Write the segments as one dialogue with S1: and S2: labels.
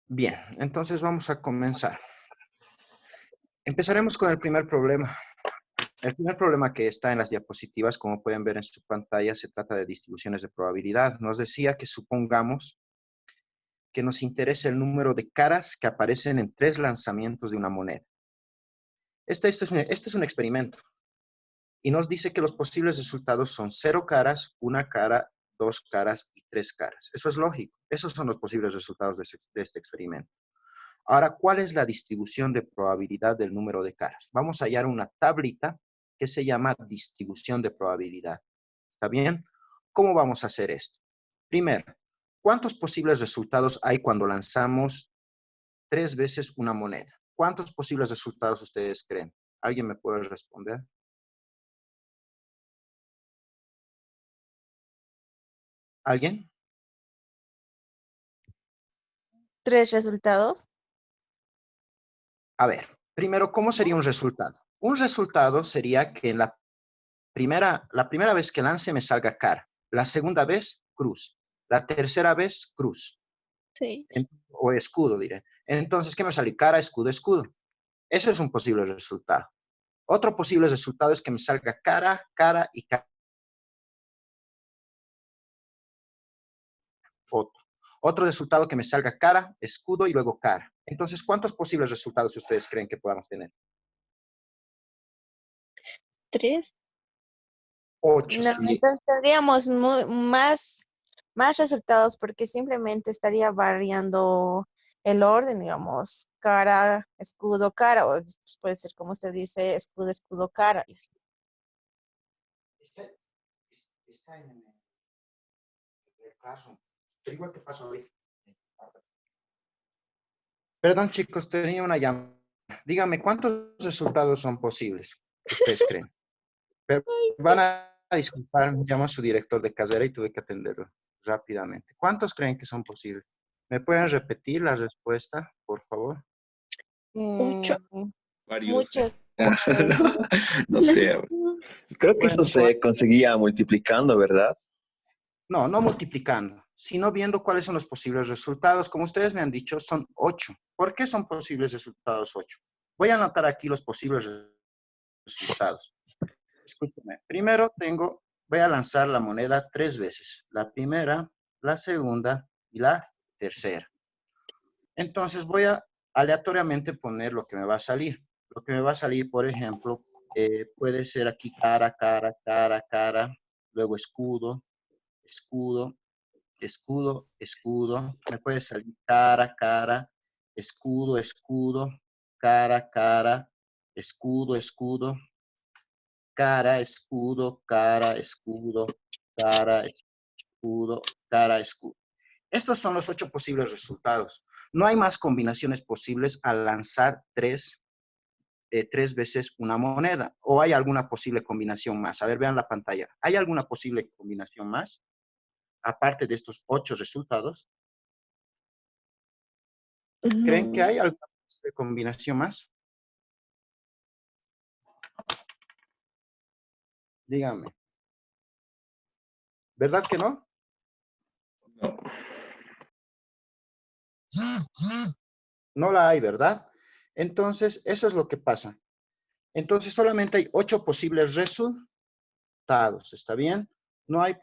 S1: Bien, entonces vamos a comenzar. Empezaremos con el primer problema. El primer problema que está en las diapositivas, como pueden ver en su pantalla, se trata de distribuciones de probabilidad. Nos decía que supongamos que nos interesa el número de caras que aparecen en 3 lanzamientos de una moneda. Este es un experimento y nos dice que los posibles resultados son 0 caras, 1 cara, 2 caras y 3 caras. Eso es lógico. Esos son los posibles resultados de este experimento. Ahora, ¿cuál es la distribución de probabilidad del número de caras? Vamos a hallar una tablita que se llama distribución de probabilidad. ¿Está bien? ¿Cómo vamos a hacer esto? Primero, ¿cuántos posibles resultados hay cuando lanzamos 3 veces una moneda? ¿Cuántos posibles resultados ustedes creen? ¿Alguien me puede responder? ¿Alguien?
S2: 3 resultados.
S1: A ver, primero, ¿cómo sería un resultado? Un resultado sería que en la primera vez que lance me salga cara, la segunda vez cruz, la tercera vez cruz,
S2: Sí.
S1: o escudo diré. Entonces, ¿qué me sale? Cara, escudo, escudo. Eso es un posible resultado. Otro posible resultado es que me salga cara, cara y cara. Otro resultado que me salga cara, escudo y luego cara. Entonces, ¿cuántos posibles resultados ustedes creen que podamos tener?
S2: 3.
S1: 8.
S2: No,
S3: Sí,
S2: entonces tendríamos más resultados porque simplemente estaría variando el orden, digamos, cara, escudo, cara, o puede ser como usted dice, escudo, escudo, cara.
S1: Está en el caso. Pero igual te paso ahorita. Perdón, chicos, tenía una llamada. Dígame, ¿cuántos resultados son posibles? ¿Ustedes creen? Pero van a disculpar, me llama su director de carrera y tuve que atenderlo rápidamente. ¿Cuántos creen que son posibles? ¿Me pueden repetir la respuesta, por favor?
S2: Eh,
S3: varios.
S2: muchos.
S3: No, no sé. Creo que eso
S1: Bueno,
S3: se conseguía multiplicando, ¿verdad?
S1: no multiplicando, sino viendo cuáles son los posibles resultados. Como ustedes me han dicho, son 8. ¿Por qué son posibles resultados 8? Voy a anotar aquí los posibles resultados. Escúcheme. Primero voy a lanzar la moneda 3 veces. La primera, la segunda y la tercera. Entonces voy a aleatoriamente poner lo que me va a salir. Lo que me va a salir, por ejemplo, puede ser aquí cara, cara, cara, cara, luego escudo, escudo, escudo, escudo. Me puede salir cara, cara, escudo, escudo, cara, cara, escudo, escudo, cara, escudo, cara, escudo, cara, escudo, cara, escudo. Estos son los 8 posibles resultados. No hay más combinaciones posibles al lanzar 3 veces una moneda. ¿O hay alguna posible combinación más? A ver, vean la pantalla. ¿Hay alguna posible combinación más? Aparte de estos 8 resultados. ¿Creen que hay alguna posible combinación más? Díganme. ¿Verdad que no?
S3: No.
S1: No la hay, ¿verdad? Entonces, eso es lo que pasa. Entonces, solamente hay 8 posibles resultados, ¿está bien? No hay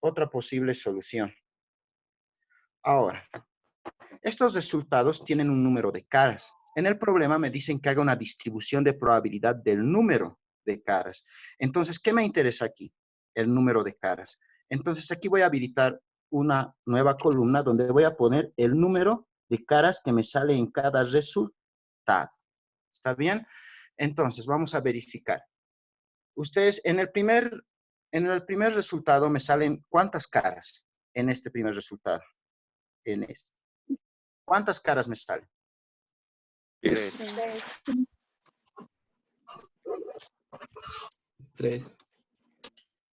S1: otra posible solución. Ahora, estos resultados tienen un número de caras. En el problema me dicen que haga una distribución de probabilidad del número de caras. Entonces, ¿qué me interesa aquí? El número de caras. Entonces, aquí voy a habilitar una nueva columna donde voy a poner el número de caras que me sale en cada resultado. ¿Está bien? Entonces, vamos a verificar. Ustedes, en el primer resultado me salen ¿cuántas caras en este primer resultado? En este. ¿Cuántas caras me salen?
S3: Es 3.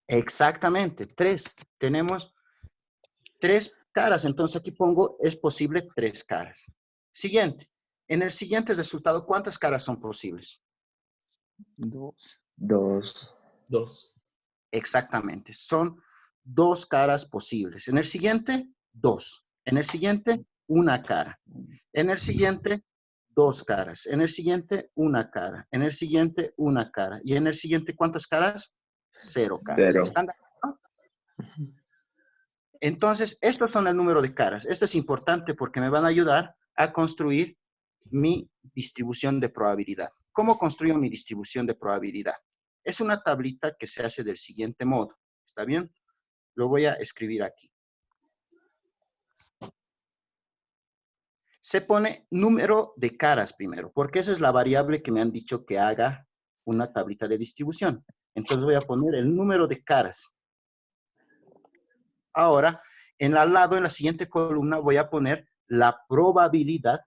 S1: Exactamente, 3. Tenemos 3 caras, entonces aquí pongo, es posible 3 caras. Siguiente. En el siguiente resultado, ¿cuántas caras son posibles?
S3: 2. 2. 2.
S1: Exactamente, son 2 caras posibles. En el siguiente, 2. En el siguiente, una cara. En el siguiente, dos caras. En el siguiente, una cara. En el siguiente, una cara. Y en el siguiente, ¿cuántas caras? 0 caras.
S3: Cero.
S1: ¿Están de acuerdo? Entonces, estos son el número de caras. Esto es importante porque me van a ayudar a construir mi distribución de probabilidad. ¿Cómo construyo mi distribución de probabilidad? Es una tablita que se hace del siguiente modo. ¿Está bien? Lo voy a escribir aquí. Se pone número de caras primero, porque esa es la variable que me han dicho que haga una tablita de distribución. Entonces voy a poner el número de caras. Ahora, en al lado, en la siguiente columna, voy a poner la probabilidad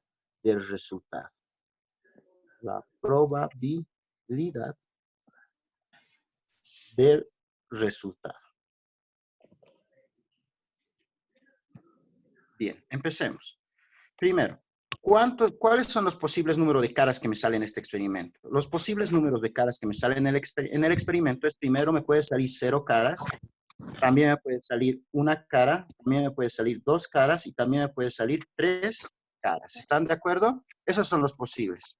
S1: del resultado. La probabilidad del resultado. Bien, empecemos. Primero, ¿cuáles son los posibles números de caras que me salen en este experimento? Los posibles números de caras que me salen en el experimento es, primero me puede salir 0 caras, también me puede salir una cara, también me puede salir 2 caras y también me puede salir 3 caras. ¿Están de acuerdo? Esos son los posibles.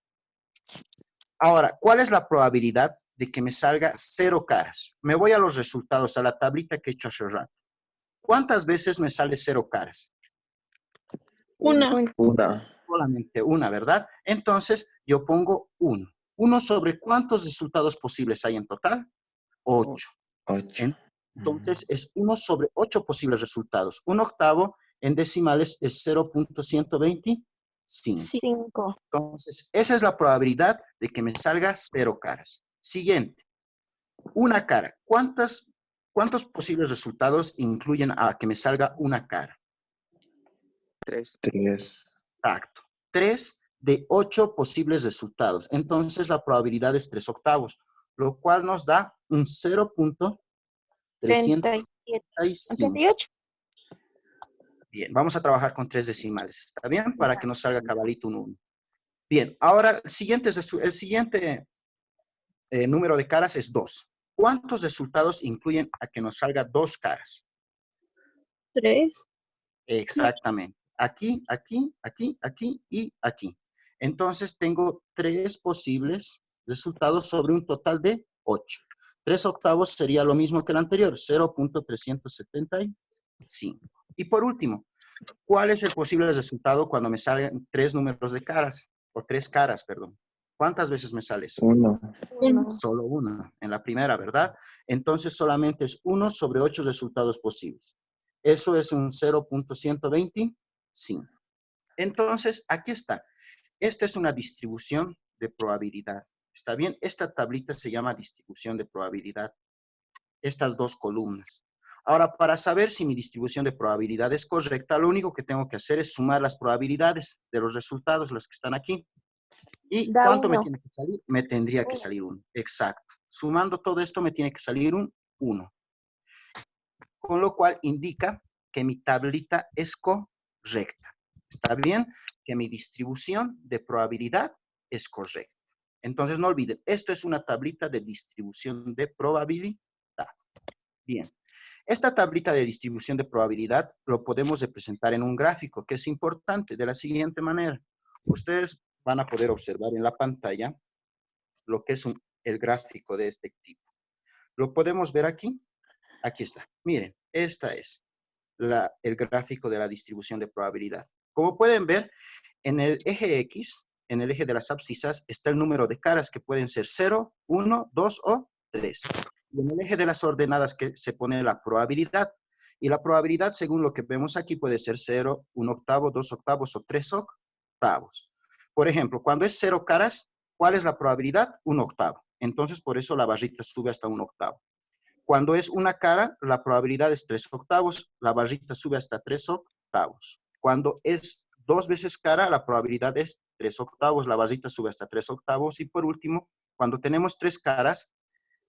S1: Ahora, ¿cuál es la probabilidad de que me salga 0 caras? Me voy a los resultados, a la tablita que he hecho hace rato. ¿Cuántas veces me sale 0 caras?
S4: Una.
S3: Una.
S1: Solamente una, ¿verdad? Entonces, yo pongo 1. ¿1 sobre cuántos resultados posibles hay en total? 8.
S3: 8.
S1: Entonces, es 1 sobre 8 posibles resultados. 1/8 en decimales es 0.125.
S2: 5.
S1: Entonces, esa es la probabilidad de que me salga 0 caras. Siguiente. Una cara. ¿Cuántos posibles resultados incluyen a que me salga una cara?
S5: 3.
S3: 3.
S1: Exacto. 3 de 8 posibles resultados. Entonces, la probabilidad es 3/8, lo cual nos da un 0.335.
S2: 38.
S1: Bien, vamos a trabajar con 3 decimales. ¿Está bien? Para que nos salga cabalito un 1. Bien, ahora el siguiente número de caras es 2. ¿Cuántos resultados incluyen a que nos salga 2 caras?
S4: 3.
S1: Exactamente. Aquí, aquí, aquí, aquí y aquí. Entonces tengo 3 posibles resultados sobre un total de 8. 3/8 sería lo mismo que el anterior, 0.375. Y por último, ¿cuál es el posible resultado cuando me salen 3 números de caras? O 3 caras, perdón. ¿Cuántas veces me sale eso?
S3: 1.
S2: 1.
S1: Solo una, en la primera, ¿verdad? Entonces solamente es 1 sobre 8 resultados posibles. Eso es un 0.125. Entonces, aquí está. Esta es una distribución de probabilidad. ¿Está bien? Esta tablita se llama distribución de probabilidad. Estas 2 columnas. Ahora, para saber si mi distribución de probabilidad es correcta, lo único que tengo que hacer es sumar las probabilidades de los resultados, los que están aquí. ¿Y
S2: Da
S1: cuánto me
S2: 1.
S1: tiene que salir? Me tendría que salir 1. Exacto. Sumando todo esto me tiene que salir un 1. Con lo cual indica que mi tablita es correcta. ¿Está bien? Que mi distribución de probabilidad es correcta. Entonces no olviden, esto es una tablita de distribución de probabilidad. Bien. Esta tablita de distribución de probabilidad lo podemos representar en un gráfico, que es importante, de la siguiente manera. Ustedes van a poder observar en la pantalla lo que es el gráfico de este tipo. ¿Lo podemos ver aquí? Aquí está. Miren, esta es el gráfico de la distribución de probabilidad. Como pueden ver, en el eje X, en el eje de las abscisas, está el número de caras que pueden ser 0, 1, 2 o 3. Y en el eje de las ordenadas que se pone la probabilidad. Y la probabilidad, según lo que vemos aquí, puede ser 0, 1/8, 2/8 o 3/8. Por ejemplo, cuando es 0 caras, ¿cuál es la probabilidad? 1/8. Entonces, por eso la barrita sube hasta 1/8. Cuando es una cara, la probabilidad es 3/8, la barrita sube hasta 3/8. Cuando es 2 veces cara, la probabilidad es 3/8, la barrita sube hasta 3/8. Y por último, cuando tenemos 3 caras,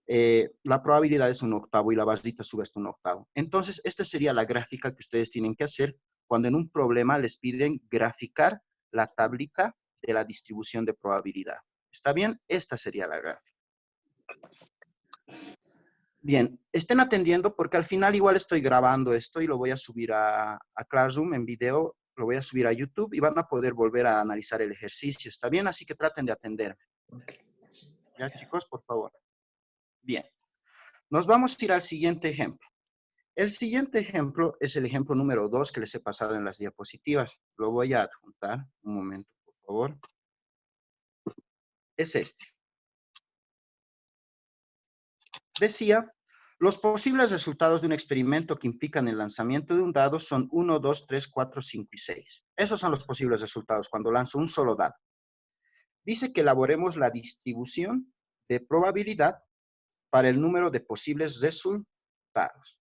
S1: la probabilidad es 1/8 y la barrita sube hasta 1/8. Entonces, esta sería la gráfica que ustedes tienen que hacer cuando en un problema les piden graficar la tablita de la distribución de probabilidad. ¿Está bien? Esta sería la gráfica. Bien, estén atendiendo porque al final igual estoy grabando esto y lo voy a subir a Classroom en video, lo voy a subir a YouTube y van a poder volver a analizar el ejercicio. ¿Está bien? Así que traten de atenderme. ¿Ya, chicos? Por favor. Bien. Nos vamos a ir al siguiente ejemplo. El siguiente ejemplo es el ejemplo número 2 que les he pasado en las diapositivas. Lo voy a adjuntar. Un momento, por favor. Es este. Decía, los posibles resultados de un experimento que implican el lanzamiento de un dado son 1, 2, 3, 4, 5 y 6. Esos son los posibles resultados cuando lanzo un solo dado. Dice que elaboremos la distribución de probabilidad para el número de posibles resultados.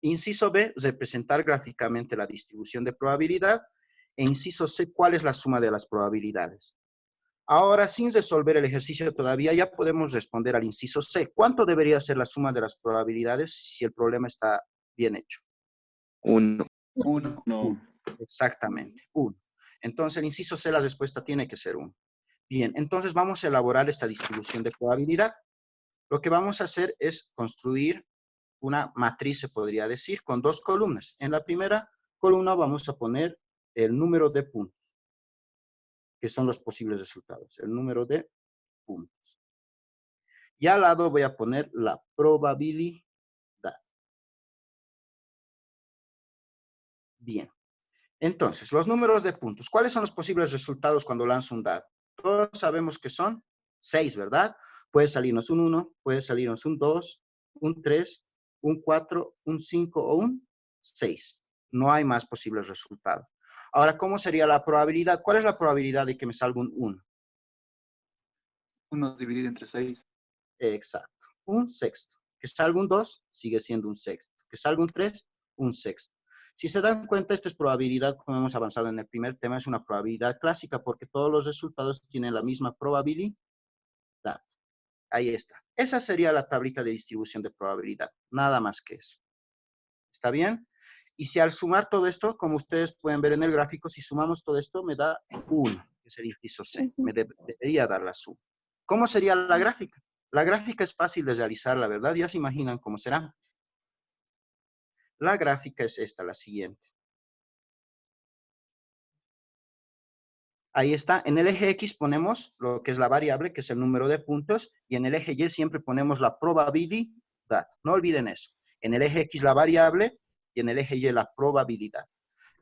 S1: Inciso B, representar gráficamente la distribución de probabilidad. E inciso C, ¿cuál es la suma de las probabilidades? Ahora, sin resolver el ejercicio todavía, ya podemos responder al inciso C. ¿Cuánto debería ser la suma de las probabilidades si el problema está bien hecho?
S3: 1.
S6: 1.
S1: Exactamente, 1. Entonces, el inciso C, la respuesta tiene que ser 1. Bien, entonces vamos a elaborar esta distribución de probabilidad. Lo que vamos a hacer es construir una matriz, se podría decir, con dos columnas. En la primera columna vamos a poner el número de puntos, que son los posibles resultados, el número de puntos. Y al lado voy a poner la probabilidad. Bien. Entonces, los números de puntos. ¿Cuáles son los posibles resultados cuando lanzo un dado? Todos sabemos que son 6, ¿verdad? Puede salirnos un 1, puede salirnos un 2, un 3, un 4, un 5 o un 6. No hay más posibles resultados. Ahora, ¿cómo sería la probabilidad? ¿Cuál es la probabilidad de que me salga un 1?
S6: 1 dividido entre 6.
S1: Exacto. Un sexto. Que salga un 2, sigue siendo un sexto. Que salga un 3, un sexto. Si se dan cuenta, esto es probabilidad, como hemos avanzado en el primer tema, es una probabilidad clásica porque todos los resultados tienen la misma probabilidad. Ahí está. Esa sería la tablita de distribución de probabilidad. Nada más que eso. ¿Está bien? Y si al sumar todo esto, como ustedes pueden ver en el gráfico, si sumamos todo esto, me da 1, que es el inciso C. Me debería dar la suma. ¿Cómo sería la gráfica? La gráfica es fácil de realizar, la verdad. Ya se imaginan cómo será. La gráfica es esta, la siguiente. Ahí está. En el eje X ponemos lo que es la variable, que es el número de puntos, y en el eje Y siempre ponemos la probabilidad. No olviden eso. En el eje X la variable y en el eje Y la probabilidad.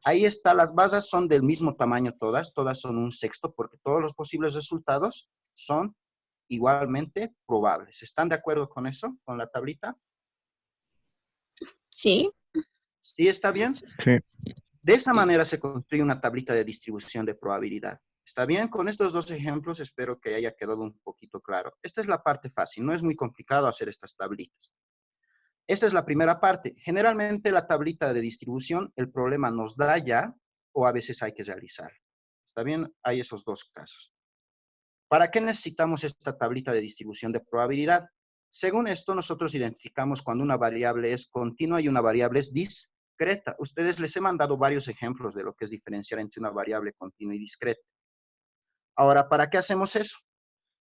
S1: Ahí está, las bases son del mismo tamaño todas son un sexto, porque todos los posibles resultados son igualmente probables. ¿Están de acuerdo con eso, con la tablita?
S4: Sí.
S1: ¿Sí está bien?
S3: Sí.
S1: De esa manera se construye una tablita de distribución de probabilidad. ¿Está bien? Con estos dos ejemplos espero que haya quedado un poquito claro. Esta es la parte fácil, no es muy complicado hacer estas tablitas. Esta es la primera parte. Generalmente la tablita de distribución, el problema nos da ya o a veces hay que realizar. ¿Está bien? Hay esos dos casos. ¿Para qué necesitamos esta tablita de distribución de probabilidad? Según esto, nosotros identificamos cuando una variable es continua y una variable es discreta. Ustedes les he mandado varios ejemplos de lo que es diferenciar entre una variable continua y discreta. Ahora, ¿para qué hacemos eso?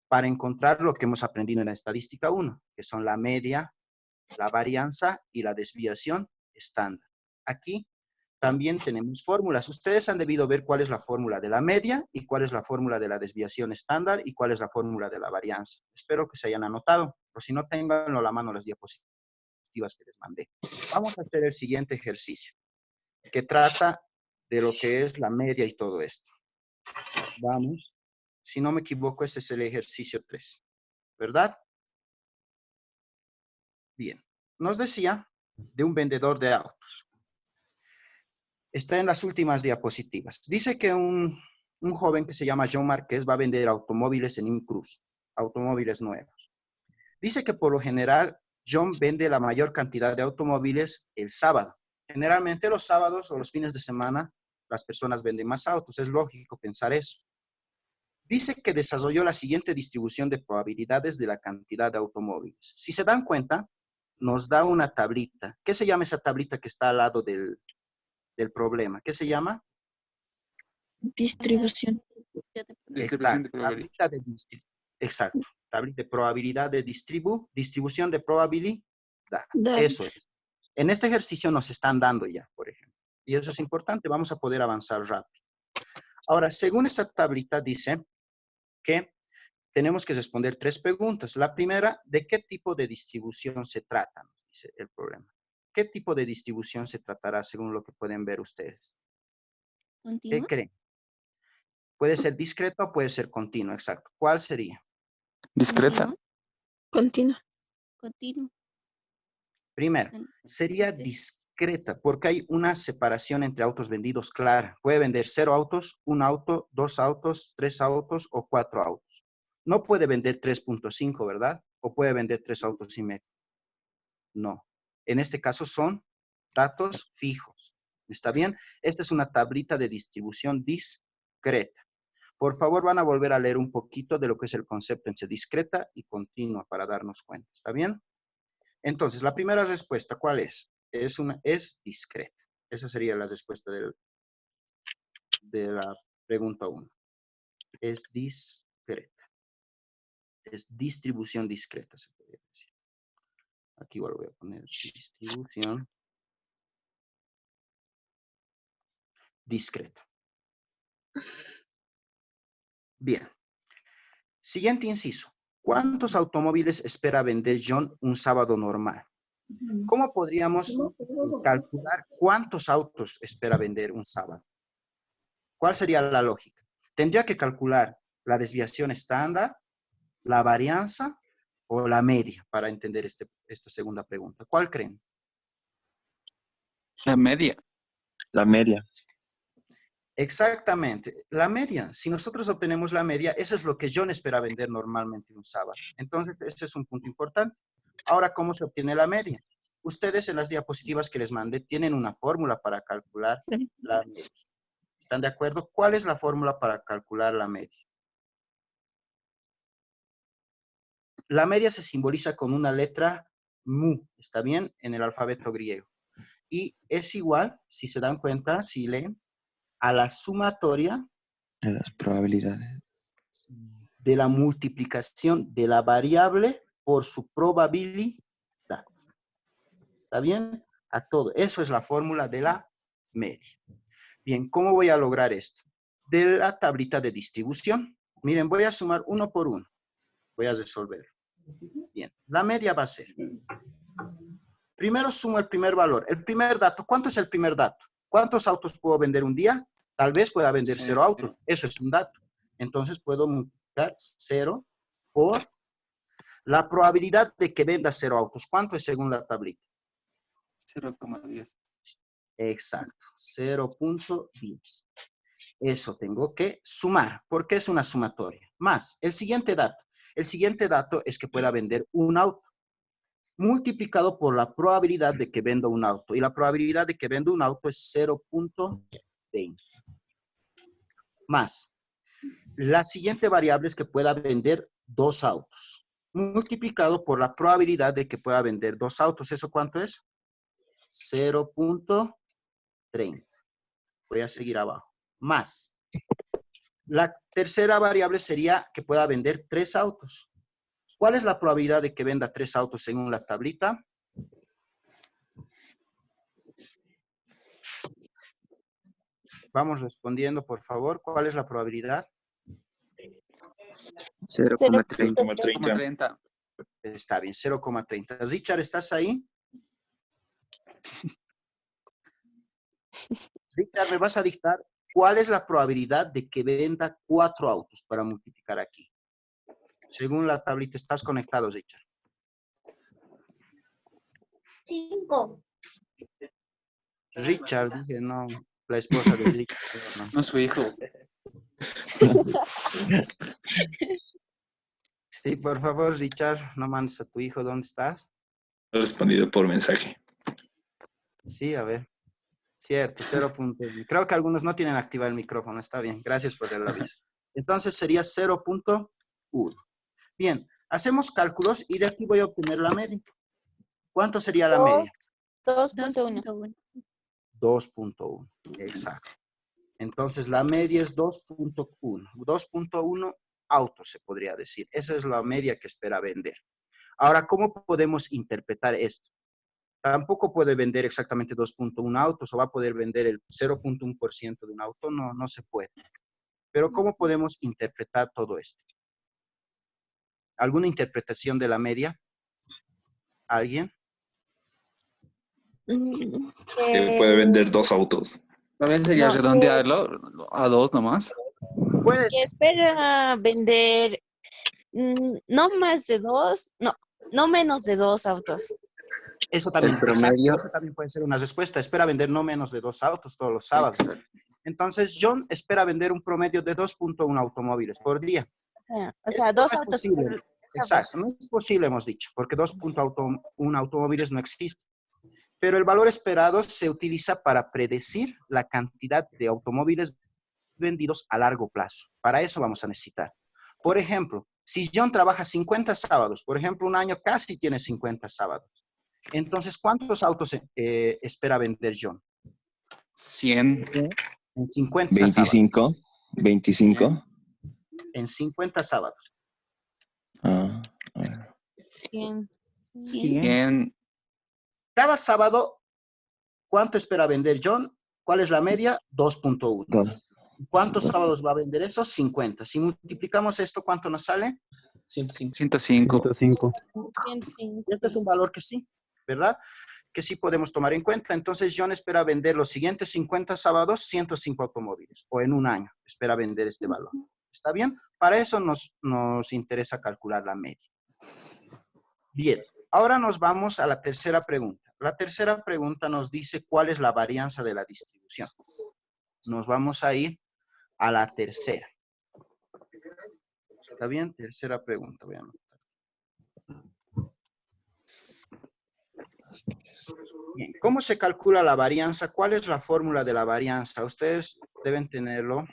S1: Para encontrar lo que hemos aprendido en la estadística 1, que son la media, la varianza y la desviación estándar. Aquí también tenemos fórmulas. Ustedes han debido ver cuál es la fórmula de la media y cuál es la fórmula de la desviación estándar y cuál es la fórmula de la varianza. Espero que se hayan anotado, o si no, ténganlo a la mano las diapositivas que les mandé. Vamos a hacer el siguiente ejercicio, que trata de lo que es la media y todo esto. Vamos. Si no me equivoco, este es el ejercicio 3, ¿verdad? Bien. Nos decía de un vendedor de autos. Está en las últimas diapositivas. Dice que un joven que se llama John Márquez va a vender automóviles en Incruz, automóviles nuevos. Dice que por lo general John vende la mayor cantidad de automóviles el sábado. Generalmente los sábados o los fines de semana las personas venden más autos. Es lógico pensar eso. Dice que desarrolló la siguiente distribución de probabilidades de la cantidad de automóviles. Si se dan cuenta, nos da una tablita. ¿Qué se llama esa tablita que está al lado del problema? ¿Qué se llama?
S4: Distribución.
S6: Distribución de
S1: Exacto.
S6: probabilidad.
S1: Exacto. Tablita de probabilidad de distribución de probabilidad. dar.
S4: Dar.
S1: Eso es. En este ejercicio nos están dando ya, por ejemplo. Y eso es importante, vamos a poder avanzar rápido. Ahora, según esta tablita dice que tenemos que responder 3 preguntas. La primera, ¿de qué tipo de distribución se trata? Nos dice el problema. ¿Qué tipo de distribución se tratará según lo que pueden ver ustedes? ¿Qué
S7: ¿Continua?
S1: creen? Puede ser discreto o puede ser continuo, exacto. ¿Cuál sería?
S3: Discreta.
S4: Continua.
S7: Continuo.
S1: Primero, sería
S7: Ok.
S1: discreta porque hay una separación entre autos vendidos clara. Puede vender 0 autos, 1 auto, 2 autos, 3 autos o 4 autos. No puede vender 3.5, ¿verdad? O puede vender 3 autos y medio. No. En este caso son datos fijos. ¿Está bien? Esta es una tablita de distribución discreta. Por favor, van a volver a leer un poquito de lo que es el concepto entre discreta y continua para darnos cuenta. ¿Está bien? Entonces, la primera respuesta, ¿cuál es? Es discreta. Esa sería la respuesta de la pregunta 1. Es discreta. Es distribución discreta, se podría decir. Aquí igual voy a poner distribución discreta. Bien. Siguiente inciso. ¿Cuántos automóviles espera vender John un sábado normal? ¿Cómo podríamos calcular cuántos autos espera vender un sábado? ¿Cuál sería la lógica? Tendría que calcular la desviación estándar, la varianza o la media para entender esta segunda pregunta. ¿Cuál creen?
S3: La media.
S5: La media.
S1: Exactamente, la media. Si nosotros obtenemos la media, eso es lo que John espera vender normalmente un sábado. Entonces, ese es un punto importante. Ahora, ¿cómo se obtiene la media? Ustedes en las diapositivas que les mandé tienen una fórmula para calcular la media. ¿Están de acuerdo? ¿Cuál es la fórmula para calcular la media? La media se simboliza con una letra mu, ¿está bien? En el alfabeto griego. Y es igual, si se dan cuenta, si leen, a la sumatoria
S5: De las probabilidades.
S1: de la multiplicación de la variable por su probabilidad. ¿Está bien? A todo. Eso es la fórmula de la media. Bien, ¿cómo voy a lograr esto? De la tablita de distribución. Miren, voy a sumar uno por uno. Voy a resolver. Bien, la media va a ser. Primero sumo el primer valor. El primer dato, ¿cuánto es el primer dato? ¿Cuántos autos puedo vender un día? Tal vez pueda vender 0 autos. Eso es un dato. Entonces puedo multiplicar 0 por la probabilidad de que venda 0 autos. ¿Cuánto es según la tablita?
S6: 0,10.
S1: Exacto, 0.10. Eso tengo que sumar, porque es una sumatoria. Más, el siguiente dato. El siguiente dato es que pueda vender un auto, multiplicado por la probabilidad de que venda un auto. Y la probabilidad de que venda un auto es 0.20. Más, la siguiente variable es que pueda vender 2 autos, multiplicado por la probabilidad de que pueda vender 2 autos. ¿Eso cuánto es? 0.30. Voy a seguir abajo. Más. La tercera variable sería que pueda vender 3 autos. ¿Cuál es la probabilidad de que venda 3 autos según la tablita? Vamos respondiendo, por favor. ¿Cuál es la probabilidad?
S3: 0,30.
S6: 0,30.
S1: Está bien, 0,30. Richard, ¿estás ahí? Richard, me vas a dictar cuál es la probabilidad de que venda 4 autos para multiplicar aquí. Según la tablita, ¿estás conectado, Richard?
S7: 5.
S1: Richard, dije, no, la esposa de Richard. No.
S6: No, su hijo.
S1: Sí, por favor, Richard, no mandes a tu hijo. ¿Dónde estás?
S3: He respondido por mensaje.
S1: Sí, a ver. Cierto, 0.1. Creo que algunos no tienen activado el micrófono. Está bien, gracias por el aviso. Entonces sería 0.1. Bien, hacemos cálculos y de aquí voy a obtener la media. ¿Cuánto sería la media?
S2: 2.1.
S1: 2.1. Exacto. Entonces la media es 2.1. 2.1 autos se podría decir. Esa es la media que espera vender. Ahora, ¿cómo podemos interpretar esto? Tampoco puede vender exactamente 2.1 autos o va a poder vender el 0.1% de un auto. No, no se puede. Pero ¿cómo podemos interpretar todo esto? ¿Alguna interpretación de la media? ¿Alguien?
S3: Que puede vender 2 autos.
S6: A veces sería
S2: No,
S6: redondearlo a 2 nomás.
S1: Puede
S2: que
S1: ser.
S2: espera vender no más de 2, no menos de 2 autos.
S1: Eso también,
S6: El promedio.
S1: exacto, eso también puede ser una respuesta. Espera vender no menos de 2 autos todos los sábados.
S6: Exacto.
S1: Entonces, John espera vender un promedio de 2.1 automóviles por día.
S2: O
S1: Esto
S2: sea,
S1: no
S2: 2
S1: es
S2: autos
S1: posible.
S2: por sábado.
S1: Exacto, no es posible, hemos dicho, porque 2.1 automóviles no existe. Pero el valor esperado se utiliza para predecir la cantidad de automóviles vendidos a largo plazo. Para eso vamos a necesitar. Por ejemplo, si John trabaja 50 sábados, por ejemplo, un año casi tiene 50 sábados. Entonces, ¿cuántos autos espera vender John?
S6: 100.
S1: En 50 sábados.
S5: 25. 25.
S1: En 50 sábados.
S5: Ah, a ver.
S2: 100.
S6: 100.
S1: Cada sábado, ¿cuánto espera vender John? ¿Cuál es la media? 2.1.
S5: Dos.
S1: ¿Cuántos sábados va a vender eso? 50. Si multiplicamos esto, ¿cuánto nos sale?
S6: 105.
S8: 105.
S2: 105.
S1: Este es un valor que sí, ¿verdad? Que sí podemos tomar en cuenta. Entonces, John espera vender los siguientes 50 sábados 105 automóviles, o en un año espera vender este valor. ¿Está bien? Para eso nos interesa calcular la media. Bien, ahora nos vamos a la tercera pregunta. La tercera pregunta nos dice cuál es la varianza de la distribución. Nos vamos a ir a la tercera. ¿Está bien? Tercera pregunta. Voy a anotar. Bien, ¿cómo se calcula la varianza? ¿Cuál es la fórmula de la varianza? Ustedes deben tenerlo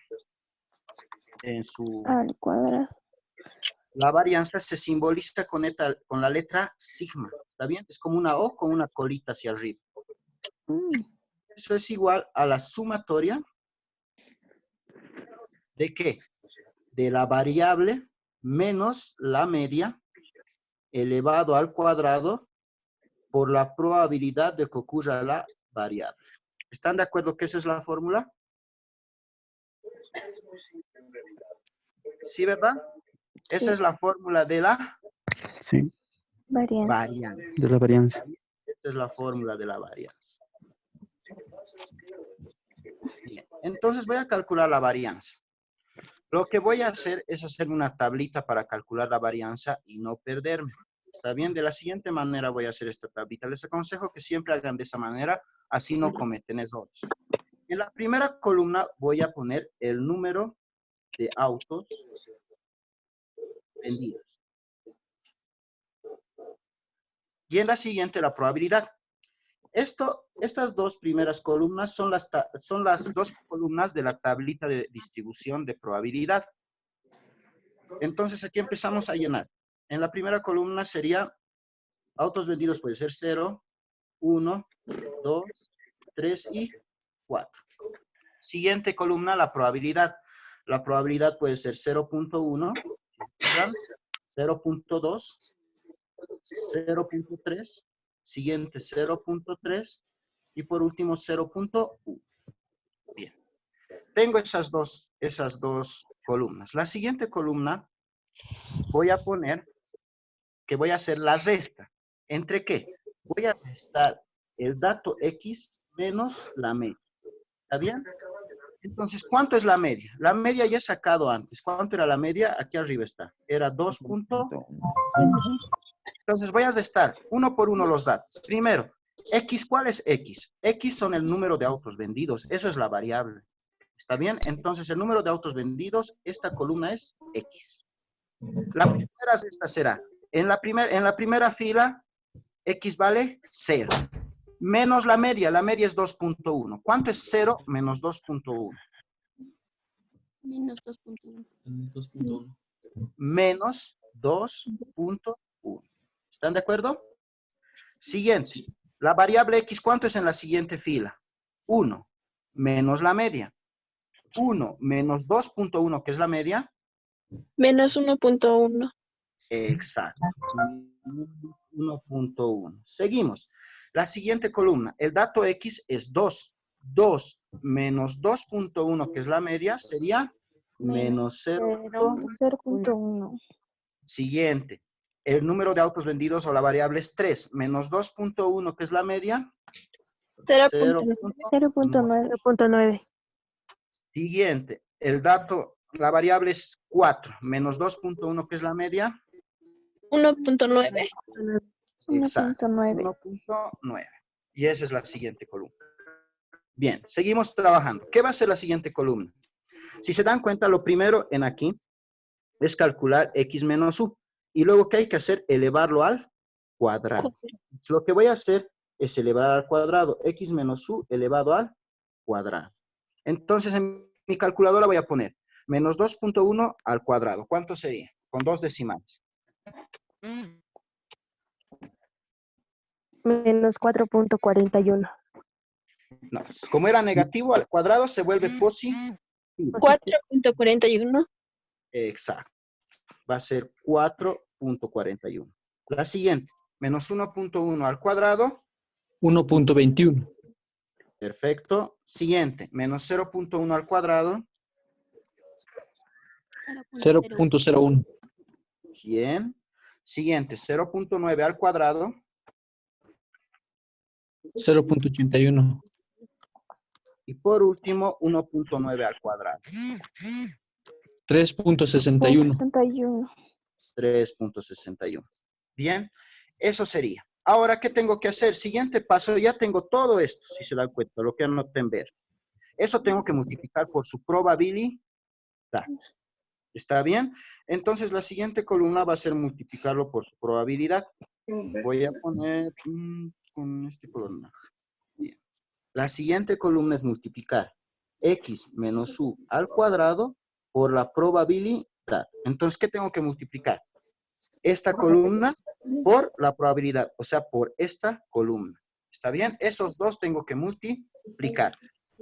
S1: en su...
S4: Al cuadrado.
S1: La varianza se simboliza con la letra sigma. ¿Está bien? Es como una O con una colita hacia arriba. Eso es igual a la sumatoria ¿de qué? De la variable menos la media elevado al cuadrado por la probabilidad de que ocurra la variable. ¿Están de acuerdo que esa es la fórmula? ¿Sí, verdad? Esa
S4: Sí.
S1: es la fórmula de la
S8: Sí,
S4: Variante.
S1: varianza.
S8: de la varianza.
S1: Esta es la fórmula de la varianza. Bien, entonces voy a calcular la varianza. Lo que voy a hacer es hacer una tablita para calcular la varianza y no perderme. ¿Está bien? De la siguiente manera voy a hacer esta tablita. Les aconsejo que siempre hagan de esa manera, así no cometen errores. En la primera columna voy a poner el número de autos vendidos. Y en la siguiente la probabilidad. Estas dos primeras columnas son las dos columnas de la tablita de distribución de probabilidad. Entonces aquí empezamos a llenar. En la primera columna sería autos vendidos, puede ser 0, 1, 2, 3 y 4. Siguiente columna, la probabilidad. La probabilidad puede ser 0.1, 0.2, 0.3, siguiente 0.3 y por último 0.1. Bien. Tengo esas dos columnas. La siguiente columna voy a poner que voy a hacer la resta. ¿Entre qué? Voy a restar el dato X menos la media. ¿Está bien? Entonces, ¿cuánto es la media? La media ya he sacado antes. ¿Cuánto era la media? Aquí arriba está. Era 2.1. Entonces, voy a restar uno por uno los datos. Primero, X, ¿cuál es X? X son el número de autos vendidos. Eso es la variable. ¿Está bien? Entonces, el número de autos vendidos, esta columna es X. La primera resta será, en la primera fila, X vale 0. Menos la media es 2.1. ¿Cuánto es 0 menos 2.1?
S7: Menos 2.1.
S1: Menos 2.1. ¿Están de acuerdo? Siguiente. La variable X, ¿cuánto es en la siguiente fila? 1 menos la media. 1 menos 2.1, que es la media.
S4: Menos 1.1.
S1: Exacto. 1.1. Seguimos. La siguiente columna, el dato X es 2. 2 menos 2.1, que es la media, sería menos
S4: 0.1.
S1: Siguiente. El número de autos vendidos o la variable es 3. Menos 2.1, que es la media.
S4: 0.9.
S1: Siguiente. El dato, la variable es 4. Menos 2.1, que es la media.
S4: 1.9.
S1: Exacto.
S4: 1.9.
S1: 1.9. Y esa es la siguiente columna. Bien, seguimos trabajando. ¿Qué va a ser la siguiente columna? Si se dan cuenta, lo primero en aquí es calcular X menos U. Y luego, ¿qué hay que hacer? Elevarlo al cuadrado. Lo que voy a hacer es elevar al cuadrado X menos U elevado al cuadrado. Entonces, en mi calculadora voy a poner menos 2.1 al cuadrado. ¿Cuánto sería? Con 2 decimales.
S4: Menos 4.41.
S1: No, como era negativo al cuadrado, se vuelve positivo.
S4: 4.41.
S1: Exacto. Va a ser 4.41. La siguiente, menos 1.1 al cuadrado.
S6: 1.21.
S1: Perfecto. Siguiente, menos 0.1 al cuadrado.
S6: 0.01.
S1: Bien. Siguiente, 0.9 al cuadrado.
S6: 0.81.
S1: Y por último, 1.9 al cuadrado.
S6: 3.61.
S1: 3.61. Bien, eso sería. Ahora, ¿qué tengo que hacer? Siguiente paso, ya tengo todo esto, si se dan cuenta, lo que anoté en verde. Eso tengo que multiplicar por su probabilidad. ¿Está bien? Entonces, la siguiente columna va a ser multiplicarlo por su probabilidad. Voy a poner con este color naranja. Bien. La siguiente columna es multiplicar X menos U al cuadrado por la probabilidad. Entonces, ¿qué tengo que multiplicar? Esta columna por la probabilidad, o sea, por esta columna. ¿Está bien? Esos dos tengo que multiplicar.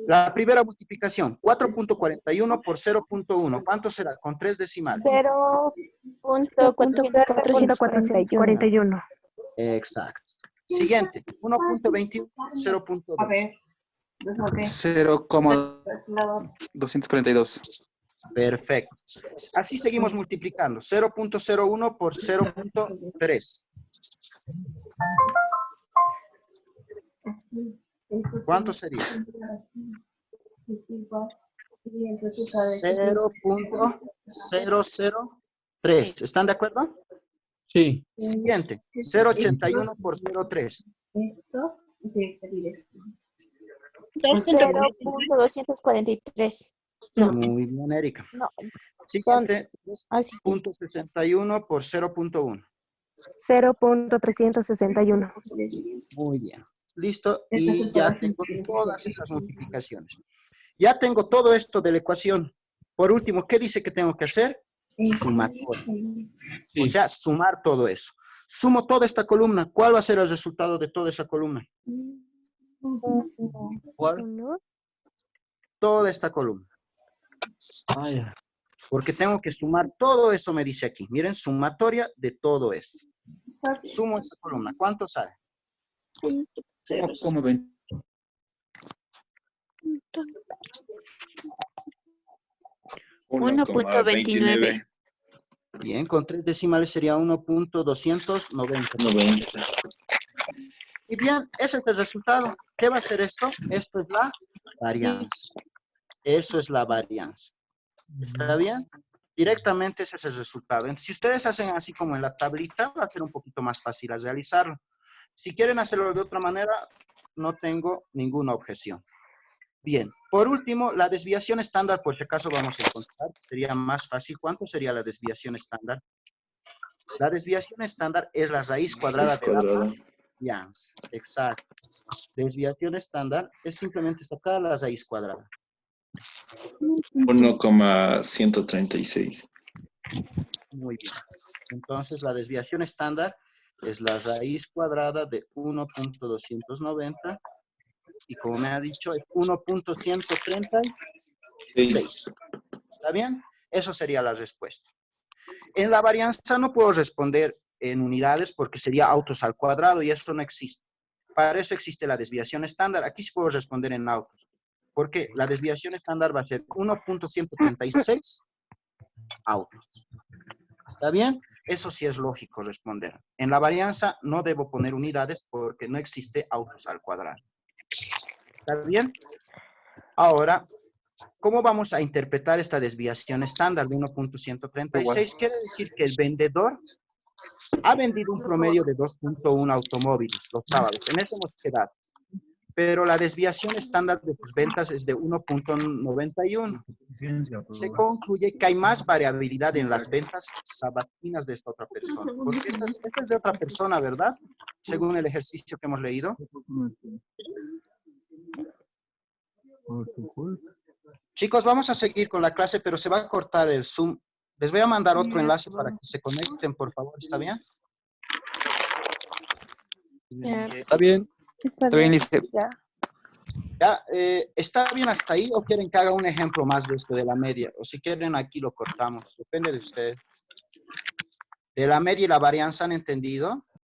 S1: La primera multiplicación, 4.41 por 0.1. ¿Cuánto será? Con 3 decimales.
S2: 0.441.
S1: Exacto. Siguiente, 1.21, 0.2.
S6: 0,242.
S1: Perfecto. Así seguimos multiplicando. 0.01 por 0.3. ¿Cuánto sería? 0.003. ¿Están de acuerdo?
S6: Sí.
S1: Siguiente. 0.81 por 0.3.
S2: 0.243. No,
S1: Muy bien, Erika.
S2: no.
S1: Siguiente.
S2: Así.
S1: 0.61 por 0.1.
S4: 0.361.
S1: Muy bien. Listo. Y ya tengo todas esas multiplicaciones. Ya tengo todo esto de la ecuación. Por último, ¿qué dice que tengo que hacer? Sumatoria.
S6: Sí.
S1: O sea, sumar todo eso. Sumo toda esta columna. ¿Cuál va a ser el resultado de toda esa columna?
S6: ¿Cuál?
S1: Toda esta columna.
S6: Ah, ya.
S1: Porque tengo que sumar todo eso, me dice aquí. Miren, sumatoria de todo esto. Sumo esta columna. ¿Cuánto sale?
S6: 0,20.
S4: 1.29.
S1: Bien, con 3 decimales sería 1.290.
S3: 90.
S1: Y bien, ese es el resultado. ¿Qué va a ser esto? Esto es la varianza. Eso es la varianza. ¿Está bien? Directamente ese es el resultado. Entonces, si ustedes hacen así como en la tablita, va a ser un poquito más fácil realizarlo. Si quieren hacerlo de otra manera, no tengo ninguna objeción. Bien, por último, la desviación estándar, por si acaso vamos a encontrar, sería más fácil. ¿Cuánto sería la desviación estándar? La desviación estándar es la raíz cuadrada de la varianza. Exacto. Desviación estándar es simplemente sacar la raíz cuadrada.
S3: 1,136.
S1: Muy bien. Entonces, la desviación estándar es la raíz cuadrada de 1.290 y como me ha dicho, es 1.136. ¿Está bien? Eso sería la respuesta. En la varianza no puedo responder en unidades porque sería autos al cuadrado y eso no existe. Para eso existe la desviación estándar. Aquí sí puedo responder en autos. Porque la desviación estándar va a ser 1.136 autos. ¿Está bien? Eso sí es lógico responder. En la varianza no debo poner unidades porque no existe autos al cuadrado. ¿Está bien? Ahora, ¿cómo vamos a interpretar esta desviación estándar de 1.136? Quiere decir que el vendedor ha vendido un promedio de 2.1 automóviles los sábados. En eso hemos quedado. Pero la desviación estándar de sus ventas es de 1.91. Se concluye que hay más variabilidad en las ventas sabatinas de esta otra persona. Porque esta es de otra persona, ¿verdad? Según el ejercicio que hemos leído. Chicos, vamos a seguir con la clase, pero se va a cortar el Zoom. Les voy a mandar otro enlace para que se conecten, por favor. ¿Está bien?
S3: Está bien.
S4: Está
S3: bien,
S4: bien.
S3: Lice.
S4: Ya.
S1: Ya, ¿está bien hasta ahí o quieren que haga un ejemplo más de esto de la media? O si quieren aquí lo cortamos, depende de ustedes. ¿De la media y la varianza han entendido?